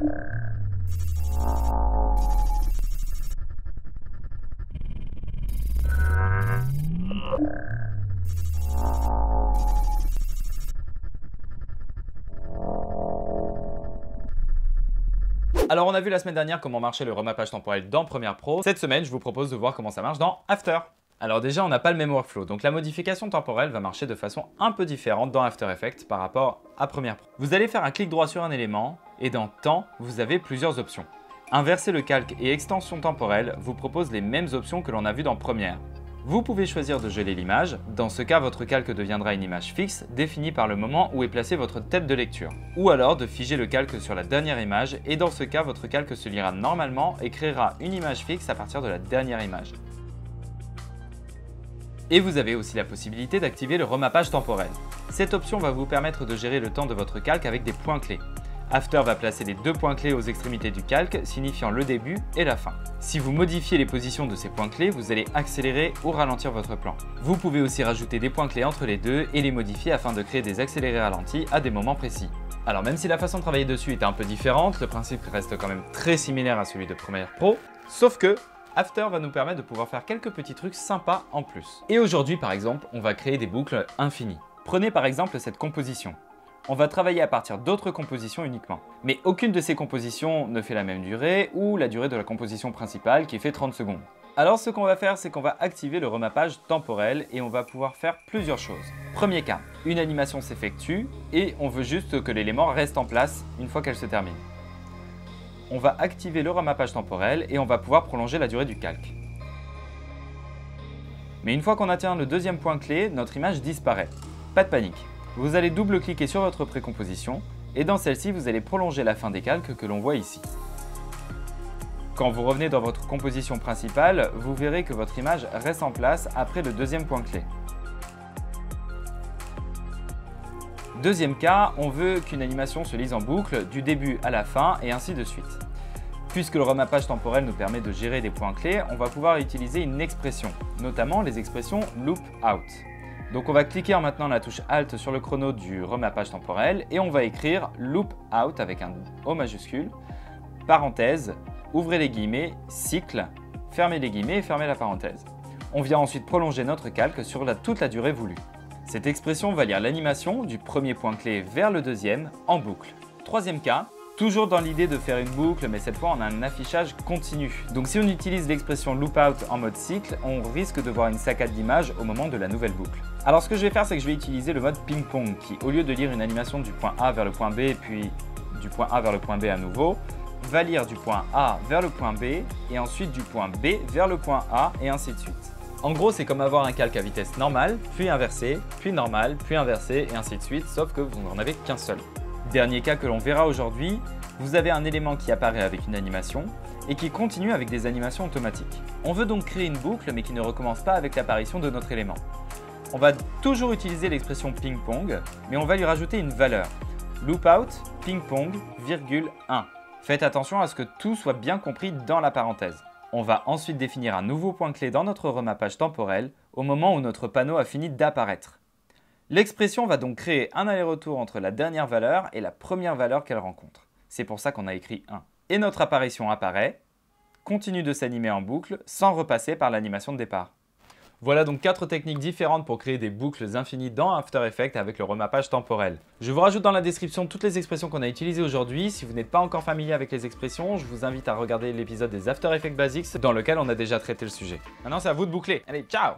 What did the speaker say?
Alors on a vu la semaine dernière comment marchait le remappage temporel dans Premiere Pro. Cette semaine, je vous propose de voir comment ça marche dans After. Alors déjà, on n'a pas le même workflow, donc la modification temporelle va marcher de façon un peu différente dans After Effects par rapport à Premiere Pro. Vous allez faire un clic droit sur un élément et dans Temps, vous avez plusieurs options. Inverser le calque et extension temporelle vous propose les mêmes options que l'on a vu dans Premiere. Vous pouvez choisir de geler l'image, dans ce cas votre calque deviendra une image fixe définie par le moment où est placée votre tête de lecture. Ou alors de figer le calque sur la dernière image et dans ce cas votre calque se lira normalement et créera une image fixe à partir de la dernière image. Et vous avez aussi la possibilité d'activer le remappage temporel. Cette option va vous permettre de gérer le temps de votre calque avec des points clés. After va placer les deux points clés aux extrémités du calque, signifiant le début et la fin. Si vous modifiez les positions de ces points clés, vous allez accélérer ou ralentir votre plan. Vous pouvez aussi rajouter des points clés entre les deux et les modifier afin de créer des accélérés ralentis à des moments précis. Alors même si la façon de travailler dessus est un peu différente, le principe reste quand même très similaire à celui de Premiere Pro, sauf que After va nous permettre de pouvoir faire quelques petits trucs sympas en plus. Et aujourd'hui par exemple, on va créer des boucles infinies. Prenez par exemple cette composition. On va travailler à partir d'autres compositions uniquement. Mais aucune de ces compositions ne fait la même durée ou la durée de la composition principale qui fait 30 secondes. Alors ce qu'on va faire, c'est qu'on va activer le remappage temporel et on va pouvoir faire plusieurs choses. Premier cas, une animation s'effectue et on veut juste que l'élément reste en place une fois qu'elle se termine. On va activer le remappage temporel et on va pouvoir prolonger la durée du calque. Mais une fois qu'on atteint le deuxième point clé, notre image disparaît. Pas de panique. Vous allez double-cliquer sur votre précomposition et dans celle-ci, vous allez prolonger la fin des calques que l'on voit ici. Quand vous revenez dans votre composition principale, vous verrez que votre image reste en place après le deuxième point clé. Deuxième cas, on veut qu'une animation se lise en boucle du début à la fin et ainsi de suite. Puisque le remappage temporel nous permet de gérer des points clés, on va pouvoir utiliser une expression, notamment les expressions loop out. Donc on va cliquer en maintenant la touche Alt sur le chrono du remappage temporel et on va écrire loop out avec un O majuscule, parenthèse, ouvrez les guillemets, cycle, fermez les guillemets et fermez la parenthèse. On vient ensuite prolonger notre calque sur toute la durée voulue. Cette expression va lire l'animation du premier point clé vers le deuxième en boucle. Troisième cas, toujours dans l'idée de faire une boucle, mais cette fois on a un affichage continu. Donc si on utilise l'expression loop out en mode cycle, on risque de voir une saccade d'image au moment de la nouvelle boucle. Alors ce que je vais faire, c'est que je vais utiliser le mode ping-pong qui, au lieu de lire une animation du point A vers le point B, puis du point A vers le point B à nouveau, va lire du point A vers le point B et ensuite du point B vers le point A et ainsi de suite. En gros, c'est comme avoir un calque à vitesse normale, puis inversé, puis normal, puis inversé et ainsi de suite, sauf que vous n'en avez qu'un seul. Dernier cas que l'on verra aujourd'hui, vous avez un élément qui apparaît avec une animation et qui continue avec des animations automatiques. On veut donc créer une boucle mais qui ne recommence pas avec l'apparition de notre élément. On va toujours utiliser l'expression ping-pong, mais on va lui rajouter une valeur. Loopout ping-pong, virgule 1. Faites attention à ce que tout soit bien compris dans la parenthèse. On va ensuite définir un nouveau point clé dans notre remappage temporel au moment où notre panneau a fini d'apparaître. L'expression va donc créer un aller-retour entre la dernière valeur et la première valeur qu'elle rencontre. C'est pour ça qu'on a écrit 1. Et notre apparition apparaît, continue de s'animer en boucle sans repasser par l'animation de départ. Voilà donc 4 techniques différentes pour créer des boucles infinies dans After Effects avec le remappage temporel. Je vous rajoute dans la description toutes les expressions qu'on a utilisées aujourd'hui. Si vous n'êtes pas encore familier avec les expressions, je vous invite à regarder l'épisode des After Effects Basics dans lequel on a déjà traité le sujet. Maintenant c'est à vous de boucler. Allez, ciao!